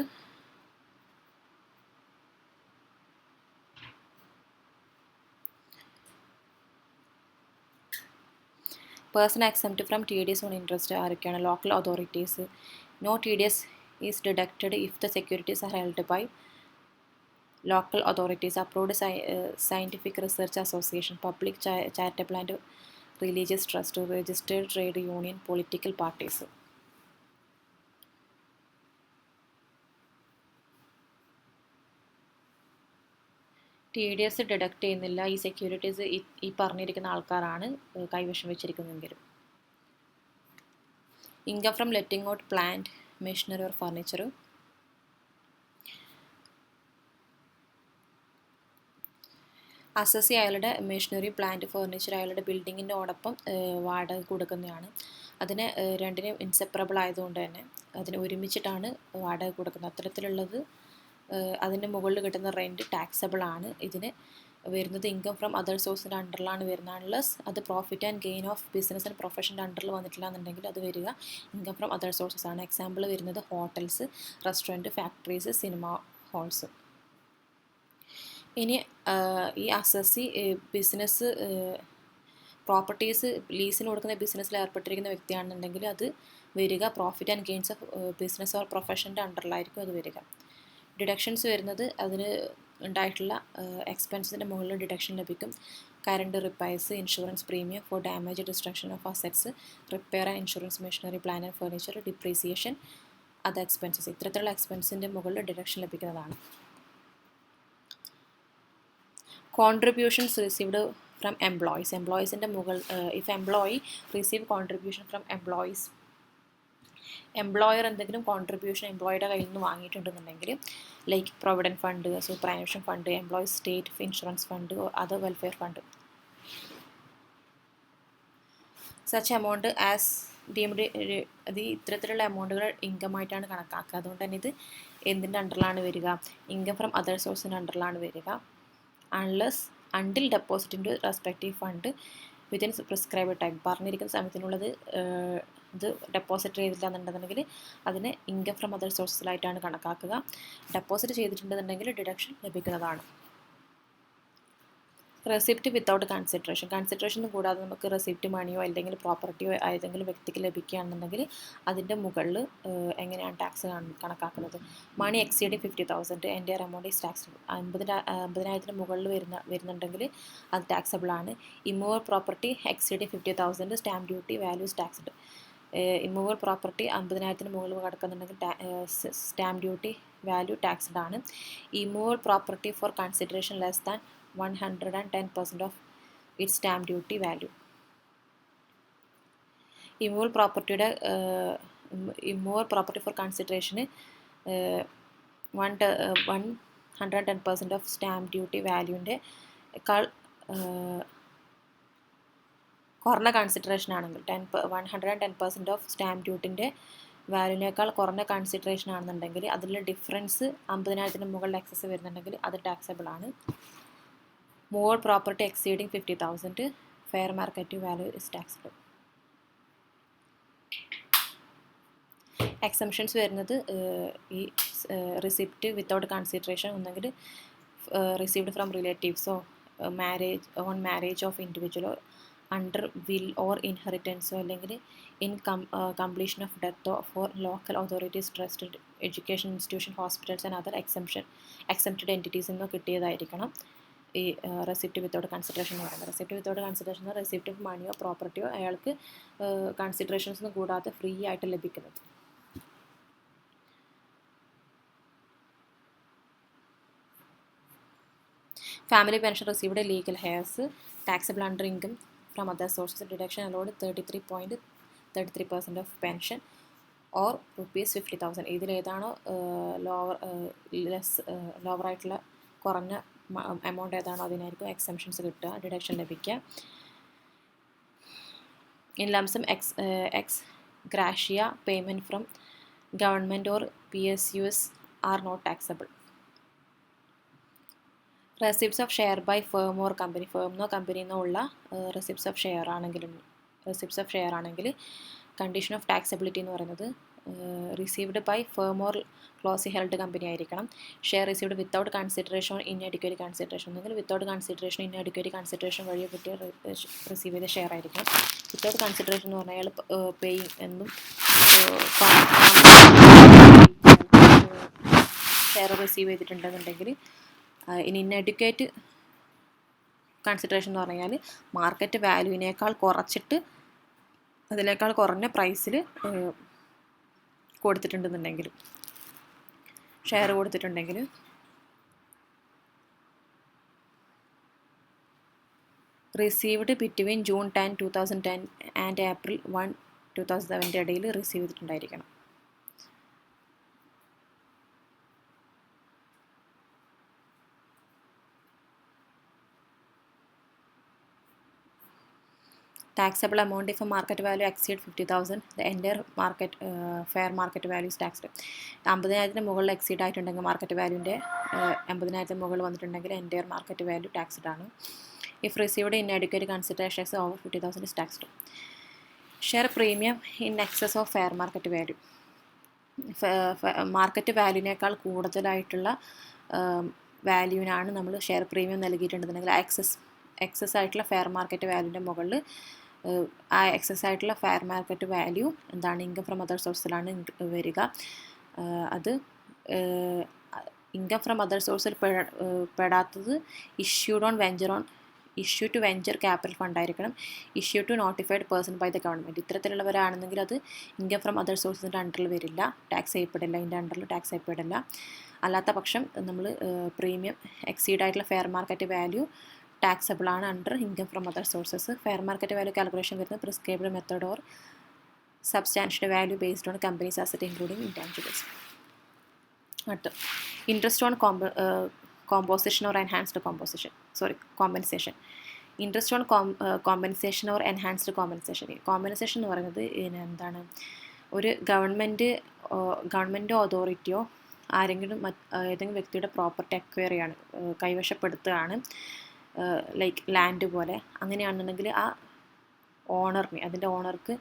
Person exempt from TDS on interest ആരൊക്കെയാണ്? Local authorities. No TDS is deducted if the securities are held by local authorities, approved scientific research association, public charitable and religious trust, registered trade union, political parties. TDS deduct ചെയ്യുന്നില്ല ഈ securities ഈ പറഞ്ഞിരിക്കുന്ന ആൾക്കാരാണ് കൈവശം വെച്ചിരിക്കുന്നതെങ്കിലും. Income from letting out plant, machinery or furniture. Assessee അയാളുടെ machinery, plant, furniture അയാളുടെ ബിൽഡിങ്ങിൻ്റെ ഓടൊപ്പം വാടക കൊടുക്കുന്നതാണ്. അതിന് രണ്ടിനും ഇൻസെപ്പറബിൾ ആയതുകൊണ്ട് തന്നെ അതിന് ഒരുമിച്ചിട്ടാണ് വാടക കൊടുക്കുന്നത്. അത്തരത്തിലുള്ളത് അതിൻ്റെ മുകളിൽ കിട്ടുന്ന റെൻറ്റ് ടാക്സബിൾ ആണ്. ഇതിന് വരുന്നത് ഇൻകം ഫ്രം അതർ സോഴ്സിൻ്റെ അണ്ടറിലാണ് വരുന്നത്. അൺലെസ് അത് profit and gain of business and പ്രൊഫഷൻ്റെ അണ്ടറിൽ വന്നിട്ടില്ല എന്നുണ്ടെങ്കിൽ അത് വരിക ഇൻകം ഫ്രം അതർ സോഴ്സസ് ആണ്. എക്സാമ്പിൾ വരുന്നത് hotels, restaurant, factories, cinema halls. ഇനി ഈ അസസി ബിസിനസ് പ്രോപ്പർട്ടീസ് ലീസിന് കൊടുക്കുന്ന ബിസിനസ്സിൽ ഏർപ്പെട്ടിരിക്കുന്ന വ്യക്തിയാണെന്നുണ്ടെങ്കിൽ അത് വരിക profit and gains of business or പ്രൊഫഷൻ്റെ അണ്ടറിലായിരിക്കും അത് വരിക. ഡിഡക്ഷൻസ് വരുന്നത് അതിന് ഉണ്ടായിട്ടുള്ള എക്സ്പെൻസിൻ്റെ മുകളിൽ ഡിഡക്ഷൻ ലഭിക്കും. Current repairs, insurance premium for damage, destruction of assets, repair and insurance, machinery, plant and furniture, depreciation, other expenses. ഇത്തരത്തിലുള്ള എക്സ്പെൻസിൻ്റെ മുകളിൽ ഡിഡക്ഷൻ ലഭിക്കുന്നതാണ്. Contributions received from employees. എംപ്ലോയീസിൻ്റെ if employee receive contribution from employees, employer എന്തെങ്കിലും contribution എംപ്ലോയിയുടെ കയ്യിൽ നിന്ന് വാങ്ങിയിട്ടുണ്ടെന്നുണ്ടെങ്കിൽ like provident fund, superannuation fund, employees state insurance fund, other welfare fund, such amount as deemed. അത് ഇത്തരത്തിലുള്ള എമൗണ്ടുകൾ ഇൻകമായിട്ടാണ് കണക്കാക്കുക. അതുകൊണ്ട് തന്നെ ഇത് എന്തിൻ്റെ അണ്ടറിലാണ് വരിക? ഇൻകം ഫ്രം അതർ സോഴ്സിൻ്റെ അണ്ടറിലാണ് വരിക. Until deposit into respective fund within prescribe time. പറഞ്ഞിരിക്കുന്ന സമയത്തിനുള്ളത് ഇത് ഡെപ്പോസിറ്റ് ചെയ്തില്ല എന്നുണ്ടെന്നുണ്ടെങ്കിൽ അതിന് ഇൻകം ഫ്രം അതർ സോഴ്സിലായിട്ടാണ് കണക്കാക്കുക. ഡെപ്പോസിറ്റ് ചെയ്തിട്ടുണ്ടെന്നുണ്ടെങ്കിൽ ഡിഡക്ഷൻ ലഭിക്കുന്നതാണ്. റെസിപ്റ്റ് വിത്തൗട്ട് കൺസിഡറേഷൻ കൂടാതെ നമുക്ക് റെസിപ്റ്റ് മണിയോ അല്ലെങ്കിൽ പ്രോപ്പർട്ടിയോ ഏതെങ്കിലും വ്യക്തിക്ക് ലഭിക്കുകയാണെന്നുണ്ടെങ്കിൽ അതിൻ്റെ മുകളിൽ എങ്ങനെയാണ് ടാക്സ് കണക്കാക്കുന്നത്? മണി എക്സീഡിങ് 50,000 എൻ്റെ എമൗണ്ട് ഈസ് ടാക്സബിൾ. 50,000 മുകളിൽ വരുന്നുണ്ടെങ്കിൽ അത് ടാക്സബിൾ ആണ്. Immovable property exceeding 50,000 stamp duty values taxed. Immovable property 50,000 മുകളിൽ കിടക്കുന്നുണ്ടെങ്കിൽ സ്റ്റാമ്പ് ഡ്യൂട്ടി വാല്യൂ ടാക്സ്ഡ് ആണ്. Immovable property for consideration less than 110% of its stamp duty value. Immovable property for കൺസിഡറേഷന് 110% of stamp duty വാല്യൂവിൻ്റെ കുറഞ്ഞ consideration ആണെങ്കിൽ 110% of stamp ഡ്യൂട്ടിൻ്റെ വാല്യൂവിനേക്കാൾ കുറഞ്ഞ consideration ആണെന്നുണ്ടെങ്കിൽ അതിൽ ഡിഫറൻസ് 50,000 മുകളിൽ എക്സസ് വരുന്നുണ്ടെങ്കിൽ അത് ടാക്സബിൾ ആണ്. More property exceeding 50,000 fair market value is taxable. Exemptions വരുന്നത് ഈ റിസിപ്റ്റ് വിത്തൗട്ട് കൺസിഡറേഷൻ ഒന്നെങ്കിൽ റിസീവ്ഡ് ഫ്രം റിലേറ്റീവ്സോ മാരേജ് ഓഫ് ഇൻഡിവിജ്വലോ അണ്ടർ വിൽ ഓർ ഇൻഹെറിറ്റൻസോ അല്ലെങ്കിൽ ഇൻ കംപ്ലീഷൻ ഓഫ് ഡെത്തോ for local authorities trust education institution hospitals and other exempted entities എന്നോ കിട്ടിയതായിരിക്കണം ഈ റെസിപ്റ്റ് വിത്തൗട്ട് കൺസിഡറേഷൻ എന്ന് പറയുന്നത്. റെസിപ്റ്റ് വിത്തൗട്ട് കൺസിഡറേഷൻ എന്ന് റെസിപ്റ്റ് മണിയോ പ്രോപ്പർട്ടിയോ അയാൾക്ക് കൺസിഡറേഷൻസ് ഒന്നും കൂടാതെ ഫ്രീ ആയിട്ട് ലഭിക്കുന്നത്. Family pension received legal heirs taxable under income from other sources. Deduction allowed 33.33% of pension or ₹50,000. ഇതിലേതാണോ ലോവറായിട്ടുള്ള കുറഞ്ഞ എമൗണ്ട് ഏതാണോ അതിനായിരിക്കും എക്സംഷൻസ് കിട്ടുക, ഡിഡക്ഷൻ ലഭിക്കുക. In lump sum ex gratia payment from government or PSUs are not taxable. Receipts of share by firm or company, ഫേമെന്നോ കമ്പനിന്നോ ഉള്ള റെസിപ്റ്റ്സ് ഓഫ് ഷെയർ ആണെങ്കിൽ കണ്ടീഷൻ ഓഫ് ടാക്സബിലിറ്റി എന്ന് പറയുന്നത് received by firm or closely held company ആയിരിക്കണം. Share received without consideration or inadequate consideration എന്നെങ്കിൽ without consideration inadequate consideration വഴി കിട്ടിയ റിസീവ് ചെയ്ത ഷെയർ ആയിരിക്കണം. വിത്തൗട്ട് കൺസിഡറേഷൻ എന്ന് പറഞ്ഞാൽ അയാൾ പേയിങ് എന്നും ഷെയർ റിസീവ് ചെയ്തിട്ടുണ്ടെന്നുണ്ടെങ്കിൽ ഇനി ഇൻഅഡിക്വേറ്റ് കൺസിഡറേഷൻ എന്ന് പറഞ്ഞാൽ മാർക്കറ്റ് വാല്യൂവിനേക്കാൾ കുറച്ചിട്ട് അതിനേക്കാൾ കുറഞ്ഞ പ്രൈസിൽ കൊടുത്തിട്ടുണ്ടെന്നുണ്ടെങ്കിൽ ഷെയർ കൊടുത്തിട്ടുണ്ടെങ്കിൽ received between June 10, 2010 and April 1, 2007 ഇടയിൽ receive ചെയ്തിട്ടുണ്ടായിരിക്കണം. Taxable amount if a market value exceed 50,000, the entire market fair market value is taxed. 50,000 മുകളിൽ എക്സീഡ് ആയിട്ടുണ്ടെങ്കിൽ മാർക്കറ്റ് വാല്യൂൻ്റെ 50,000 മുകളിൽ വന്നിട്ടുണ്ടെങ്കിൽ എൻ്റയർ മാർക്കറ്റ് വാല്യൂ ടാക്സ്ഡ് ആണ്. If received in adequate considerations over 50,000 is taxed. Share premium in excess of fair market value, market വാല്യൂവിനേക്കാൾ കൂടുതലായിട്ടുള്ള വാല്യൂവിനാണ് നമ്മൾ share premium നൽകിയിട്ടുണ്ടെന്നുണ്ടെങ്കിൽ എക്സസ് ആയിട്ടുള്ള ഫെയർ മാർക്കറ്റ് വാല്യൂൻ്റെ മുകളിൽ ആ എക്സസ് ആയിട്ടുള്ള ഫെയർ മാർക്കറ്റ് വാല്യൂ എന്താണ് ഇൻകം ഫ്രം അതർ സോഴ്സിലാണ് വരിക. അത് ഇൻകം ഫ്രം അതർ സോഴ്സിൽ പെടാത്തത് issue to venture capital fund ആയിരിക്കണം. Issue to notified person by the government. ഇത്തരത്തിലുള്ളവരാണെന്നെങ്കിൽ അത് ഇൻകം ഫ്രം അതർ സോഴ്സിൻ്റെ അണ്ടറിൽ വരില്ല, ടാക്സ് ചെയ്യപ്പെടില്ല, ഇതിൻ്റെ അണ്ടറിൽ ടാക്സ് ചെയ്യപ്പെടില്ല. അല്ലാത്ത പക്ഷം നമ്മൾ പ്രീമിയം എക്സീഡ് ആയിട്ടുള്ള ഫെയർ മാർക്കറ്റ് വാല്യൂ ടാക്സബിൾ ആണ് under income from other sources. Fair market value calculation വരുന്നത് prescribed method or substantial value based on companies asset including intangibles. അടുത്ത് interest on composition or enhanced compensation. Interest on compensation or enhanced compensation എന്ന് പറയുന്നത് എന്താണ്, ഒരു ഗവൺമെൻറ്റോ അതോറിറ്റിയോ ആരെങ്കിലും ഏതെങ്കിലും വ്യക്തിയുടെ property acquire ചെയ്യാണ്, കൈവശപ്പെടുത്തുകയാണ്, ലൈക്ക് ലാൻഡ് പോലെ. അങ്ങനെയാണെന്നുണ്ടെങ്കിൽ ആ ഓണറിന്, അതിൻ്റെ ഓണർക്ക്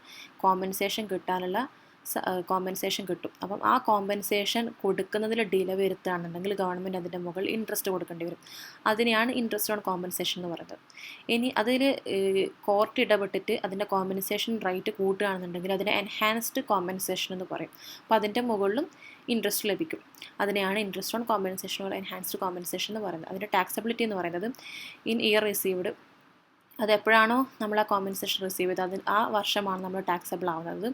കോമ്പൻസേഷൻ കിട്ടാനുള്ള കോമ്പൻസേഷൻ കിട്ടും. അപ്പം ആ കോമ്പൻസേഷൻ കൊടുക്കുന്നതിൽ ഡിലേ വരുത്തുകയാണെന്നുണ്ടെങ്കിൽ ഗവൺമെൻറ് അതിൻ്റെ മുകളിൽ ഇൻട്രസ്റ്റ് കൊടുക്കേണ്ടി വരും. അതിനെയാണ് ഇൻട്രസ്റ്റ് ഓൺ കോമ്പൻസേഷൻ എന്ന് പറയുന്നത്. ഇനി അതിൽ കോർട്ട് ഇടപെട്ടിട്ട് അതിൻ്റെ കോമ്പൻസേഷൻ റേറ്റ് കൂട്ടുകയാണെന്നുണ്ടെങ്കിൽ അതിനെ എൻഹാൻസ്ഡ് കോമ്പൻസേഷൻ എന്ന് പറയും. അപ്പോൾ അതിൻ്റെ മുകളിലും ഇൻട്രസ്റ്റ് ലഭിക്കും. അതിനെയാണ് interest on compensation or enhanced compensation എന്ന് പറയുന്നത്. അതിൻ്റെ ടാക്സബിലിറ്റി എന്ന് പറയുന്നത് ഇൻ ഇയർ റിസീവ്ഡ്, അത് എപ്പോഴാണോ നമ്മൾ ആ കോമ്പൻസേഷൻ റിസീവ് ചെയ്തത് അത് ആ വർഷമാണ് നമ്മൾ ടാക്സബിൾ ആവുന്നത്.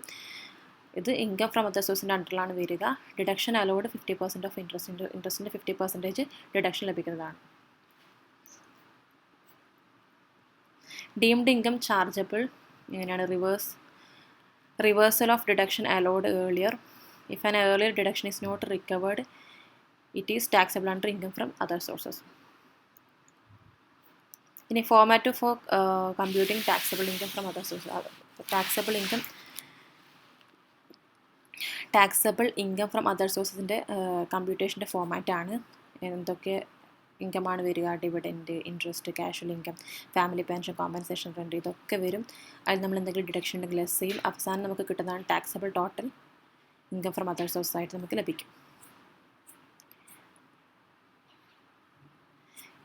ഇത് ഇൻകം ഫ്രം അതർ സോഴ്സിൻ്റെ അണ്ടറിലാണ് വരിക. ഡിഡക്ഷൻ അലോഡ് 50% ഓഫ് ഇൻട്രസ്റ്റിൻ്റെ 50% ഡിഡക്ഷൻ ലഭിക്കുന്നതാണ്. ഡീംഡ് ഇൻകം ചാർജബിൾ എങ്ങനെയാണ്? Reversal of deduction allowed earlier. If an earlier deduction is not recovered it is taxable under income from other sources. ഇനി format for computing taxable income from other sources. Taxable income from other സോഴ്സസിൻ്റെ കമ്പ്യൂട്ടേഷൻ്റെ ഫോർമാറ്റാണ്. എന്തൊക്കെ ഇൻകമാണ് വരിക? Dividend, interest, casual income, family pension, compensation rent, ഇതൊക്കെ വരും. അതിൽ നമ്മൾ എന്തെങ്കിലും ഡിഡക്ഷൻ ഉണ്ടെങ്കിൽ ലെസ് ചെയ്യും. അവസാനം നമുക്ക് കിട്ടുന്നതാണ് taxable total income from other source ആയിട്ട് നമുക്ക് ലഭിക്കും.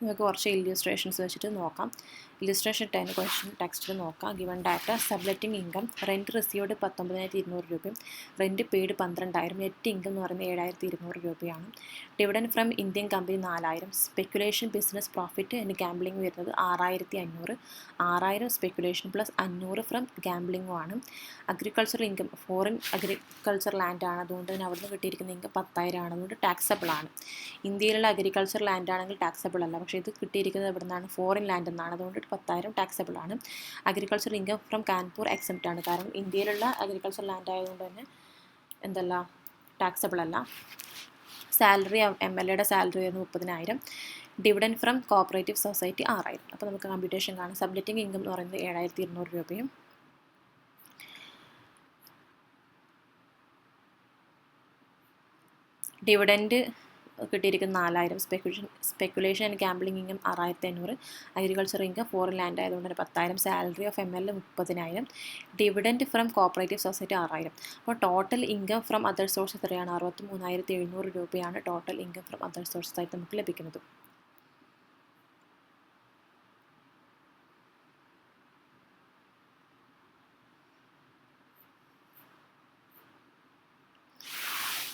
നമുക്ക് കുറച്ച് ഇല്ലുസ്ട്രേഷൻസ് വെച്ചിട്ട് നോക്കാം. ഇല്ലുസ്ട്രേഷൻ 10 ക്വസ്റ്റ്യൻ ടെക്സ്റ്റിൽ നോക്കാം. Given data: subletting income, rent received 19,200 രൂപയും റെൻറ്റ് പെയ്ഡ് 12,000, നെറ്റ് ഇൻകം എന്ന് പറയുന്നത് 7,200 രൂപയാണ്. Dividend from Indian company 4,000, speculation business profit and gambling വരുന്നത് 6,500, 6,000 സ്പെക്കുലേഷൻ പ്ലസ് 500 ഫ്രം ഗാംബ്ലിംഗും ആണ്. Agriculture income, foreign agriculture land ആണ്, അതുകൊണ്ട് തന്നെ അവിടെ നിന്ന് കിട്ടിയിരിക്കുന്ന ഇൻകം 10,000 ആണ്, അതുകൊണ്ട് ടാക്സബിൾ ആണ്. ഇന്ത്യയിലുള്ള അഗ്രികൾച്ചർ ലാൻഡ് ആണെങ്കിൽ ടാക്സബിൾ അല്ല, പക്ഷേ ഇത് കിട്ടിയിരിക്കുന്നത് എവിടെ നിന്നാണ്? ഫോറിൻ ലാൻഡ് എന്നാണ്, അതുകൊണ്ട് 10,000 ടാക്സബിൾ ആണ്. Agriculture income from Kanpur except ആണ്, കാരണം ഇന്ത്യയിലുള്ള അഗ്രികൾച്ചർ ലാൻഡ് ആയതുകൊണ്ട് തന്നെ എന്തല്ല, ടാക്സബിൾ അല്ല. സാലറി MLAയുടെ സാലറി വരുന്നത് 30,000. Dividend from cooperative society 6,000. അപ്പോൾ നമുക്ക് കമ്പ്യൂട്ടേഷൻ കാണാം. സബ്ലെറ്റിംഗ് ഇൻകം എന്ന് പറയുന്നത് 7,200 രൂപയും ഡിവിഡൻഡ് കിട്ടിയിരിക്കുന്ന 4,000, speculation and gambling income 6,500, agriculture income foreign land ആയതുകൊണ്ട് തന്നെ 10,000, salary of MLA 30,000, dividend from cooperative society 6,000. അപ്പോൾ total income from other source എത്രയാണ്? 63,700 രൂപയാണ് total income from other sources ആയിട്ട് നമുക്ക് ലഭിക്കുന്നത്.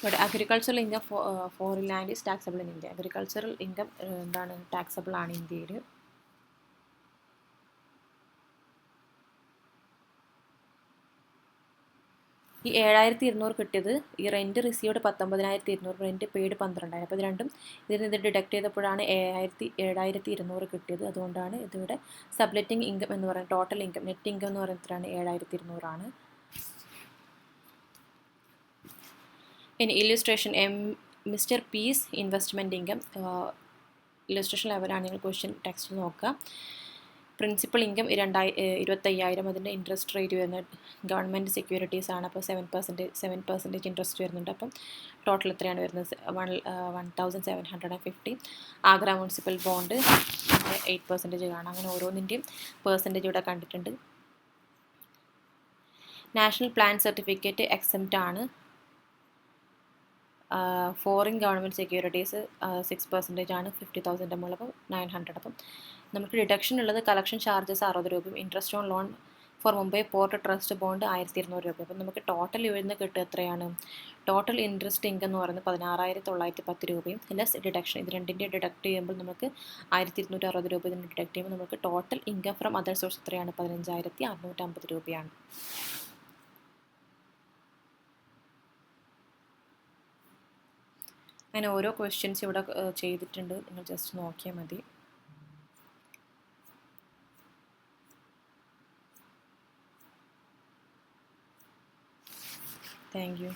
ഇവിടെ agricultural income foreign land is taxable in India. Agricultural income എന്താണ്? ടാക്സബിൾ ആണ് ഇന്ത്യയിൽ. ഈ 7,200 കിട്ടിയത്, ഈ റെൻറ്റ് റിസീവ്ഡ് 19,200, റെൻറ്റ് പെയ്ഡ് 12,000. അപ്പോൾ ഇത് രണ്ടും ഇതിൽ നിന്ന് ഡിഡക്ട് ചെയ്തപ്പോഴാണ് 7,200 കിട്ടിയത്. അതുകൊണ്ടാണ് ഇതിവിടെ സബ്ലെറ്റിംഗ് ഇൻകം എന്ന് പറയുന്നത്. ടോട്ടൽ ഇൻകം, നെറ്റ് ഇൻകം എന്ന് പറയുന്നതാണ് 7,200 ആണ്. ഇനി illustration mister P's investment income. Illustration ലെവലാണെങ്കിൽ ക്വസ്റ്റ്യൻ ടെക്സ്റ്റ് നോക്കുക. പ്രിൻസിപ്പൽ ഇൻകം 25,000, അതിൻ്റെ ഇൻട്രസ്റ്റ് റേറ്റ് വരുന്നത് ഗവൺമെൻറ് സെക്യൂരിറ്റീസ് ആണ്, അപ്പോൾ 7% ഇൻട്രസ്റ്റ് വരുന്നുണ്ട്. അപ്പം ടോട്ടൽ എത്രയാണ് വരുന്നത്? 1,750. ആഗ്ര മുനിസിപ്പൽ ബോണ്ട് 8% കാണാം. അങ്ങനെ ഓരോന്നിൻ്റെയും പെർസെൻറ്റേജ് ഇവിടെ കണ്ടിട്ടുണ്ട്. നാഷണൽ പ്ലാൻ സർട്ടിഫിക്കറ്റ് എക്സംപ്റ്റ് ആണ്. ഫോറിൻ ഗവൺമെൻറ് സെക്യൂരിറ്റീസ് 6% ആണ്, 50,000 മുകളിൽ, അപ്പോൾ 900. അപ്പം നമുക്ക് ഡിഡക്ഷൻ ഉള്ളത് കളക്ഷൻ ചാർജസ് 60 രൂപയും interest on loan for Mumbai port trust bond 1,200 രൂപ. അപ്പം നമുക്ക് ടോട്ടൽ ഇവിടുന്ന് കിട്ടുക എത്രയാണ്? ടോട്ടൽ ഇൻട്രസ്റ്റ് ഇൻകം എന്ന് പറയുന്നത് 16,910 രൂപയും ലെസ് ഡിഡക്ഷൻ, ഇത് രണ്ടിൻ്റെ ഡിഡക്ട് ചെയ്യുമ്പോൾ നമുക്ക് 1,260 രൂപ ഇതിന് ഡിഡക്ട് ചെയ്യുമ്പോൾ നമുക്ക് total income from other source എത്രയാണ്? 15,650 രൂപയാണ്. അങ്ങനെ ഓരോ ക്വസ്റ്റ്യൻസ് ഇവിടെ ചെയ്തിട്ടുണ്ട്, നിങ്ങൾ ജസ്റ്റ് നോക്കിയാൽ മതി. Thank you.